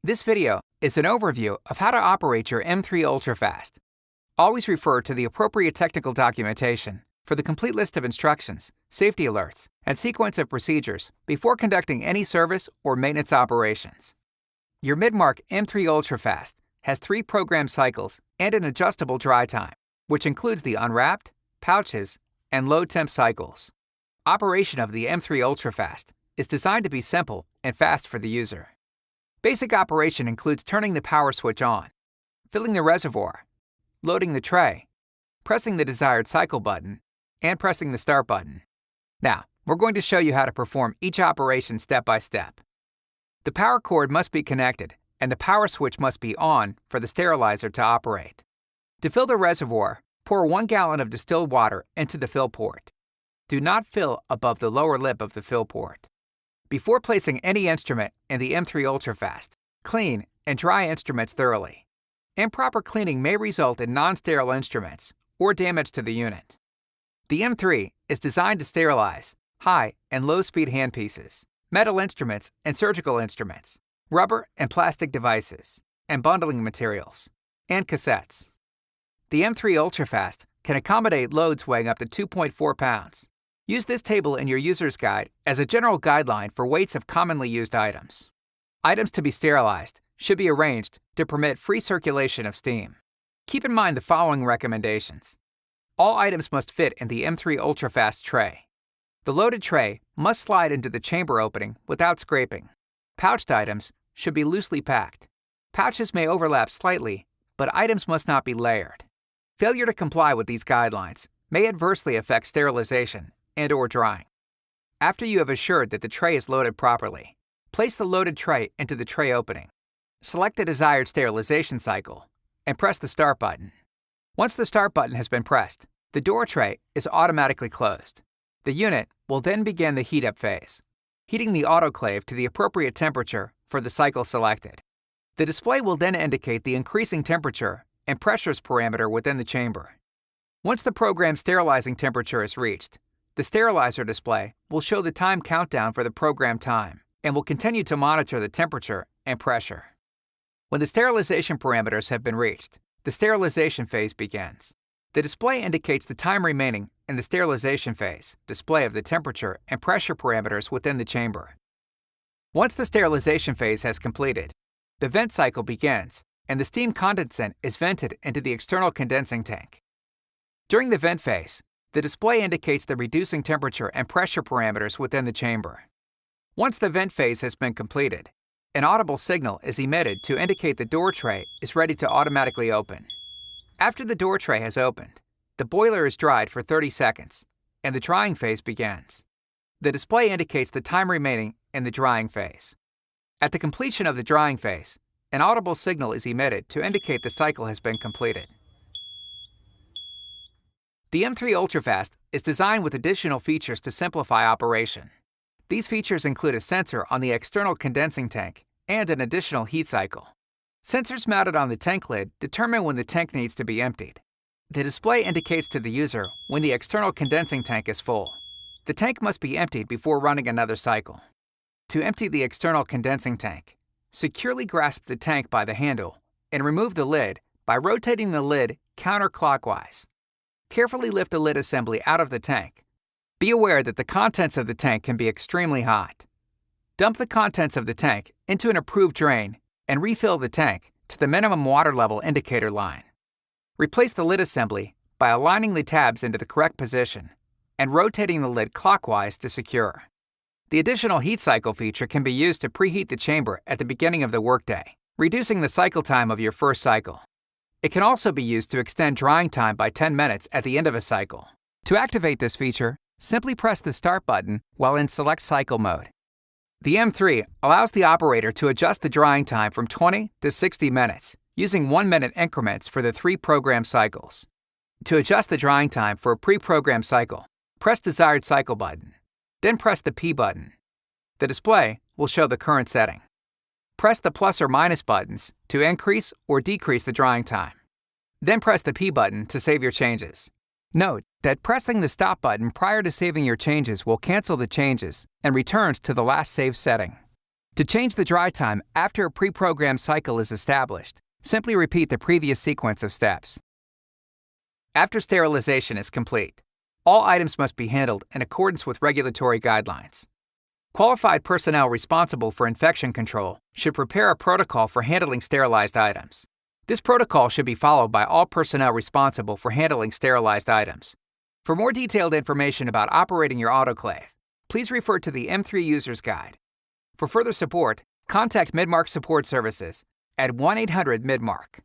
This video is an overview of how to operate your M3 UltraFast. Always refer to the appropriate technical documentation for the complete list of instructions, safety alerts, and sequence of procedures before conducting any service or maintenance operations. Your Midmark M3 UltraFast has 3 program cycles and an adjustable dry time, which includes the unwrapped, pouches, and low temp cycles. Operation of the M3 UltraFast is designed to be simple and fast for the user. Basic operation includes turning the power switch on, filling the reservoir, loading the tray, pressing the desired cycle button, and pressing the start button. Now, we're going to show you how to perform each operation step by step. The power cord must be connected, and the power switch must be on for the sterilizer to operate. To fill the reservoir, pour 1 gallon of distilled water into the fill port. Do not fill above the lower lip of the fill port. Before placing any instrument in the M3 UltraFast, clean and dry instruments thoroughly. Improper cleaning may result in non-sterile instruments or damage to the unit. The M3 is designed to sterilize high and low-speed handpieces, metal instruments and surgical instruments, rubber and plastic devices, and bundling materials, and cassettes. The M3 UltraFast can accommodate loads weighing up to 2.4 pounds. Use this table in your user's guide as a general guideline for weights of commonly used items. Items to be sterilized should be arranged to permit free circulation of steam. Keep in mind the following recommendations. All items must fit in the M3 UltraFast tray. The loaded tray must slide into the chamber opening without scraping. Pouched items should be loosely packed. Pouches may overlap slightly, but items must not be layered. Failure to comply with these guidelines may adversely affect sterilization and/or drying. After you have assured that the tray is loaded properly, place the loaded tray into the tray opening. Select the desired sterilization cycle and press the start button. Once the start button has been pressed, the door tray is automatically closed. The unit will then begin the heat-up phase, heating the autoclave to the appropriate temperature for the cycle selected. The display will then indicate the increasing temperature and pressures parameter within the chamber. Once the programmed sterilizing temperature is reached, the sterilizer display will show the time countdown for the program time and will continue to monitor the temperature and pressure. When the sterilization parameters have been reached, the sterilization phase begins. The display indicates the time remaining in the sterilization phase, display of the temperature and pressure parameters within the chamber. Once the sterilization phase has completed, the vent cycle begins and the steam condensate is vented into the external condensing tank. During the vent phase, the display indicates the reducing temperature and pressure parameters within the chamber. Once the vent phase has been completed, an audible signal is emitted to indicate the door tray is ready to automatically open. After the door tray has opened, the boiler is dried for 30 seconds, and the drying phase begins. The display indicates the time remaining in the drying phase. At the completion of the drying phase, an audible signal is emitted to indicate the cycle has been completed. The M3 UltraFast is designed with additional features to simplify operation. These features include a sensor on the external condensing tank and an additional heat cycle. Sensors mounted on the tank lid determine when the tank needs to be emptied. The display indicates to the user when the external condensing tank is full. The tank must be emptied before running another cycle. To empty the external condensing tank, securely grasp the tank by the handle and remove the lid by rotating the lid counterclockwise. Carefully lift the lid assembly out of the tank. Be aware that the contents of the tank can be extremely hot. Dump the contents of the tank into an approved drain and refill the tank to the minimum water level indicator line. Replace the lid assembly by aligning the tabs into the correct position and rotating the lid clockwise to secure. The additional heat cycle feature can be used to preheat the chamber at the beginning of the workday, reducing the cycle time of your first cycle. It can also be used to extend drying time by 10 minutes at the end of a cycle. To activate this feature, simply press the Start button while in Select Cycle mode. The M3 allows the operator to adjust the drying time from 20 to 60 minutes, using 1-minute increments for the 3 programmed cycles. To adjust the drying time for a pre-programmed cycle, press Desired Cycle button. Then press the P button. The display will show the current setting. Press the plus or minus buttons to increase or decrease the drying time. Then press the P button to save your changes. Note that pressing the Stop button prior to saving your changes will cancel the changes and returns to the last saved setting. To change the dry time after a pre-programmed cycle is established, simply repeat the previous sequence of steps. After sterilization is complete, all items must be handled in accordance with regulatory guidelines. Qualified personnel responsible for infection control should prepare a protocol for handling sterilized items. This protocol should be followed by all personnel responsible for handling sterilized items. For more detailed information about operating your autoclave, please refer to the M3 User's Guide. For further support, contact Midmark Support Services at 1-800-MIDMARK.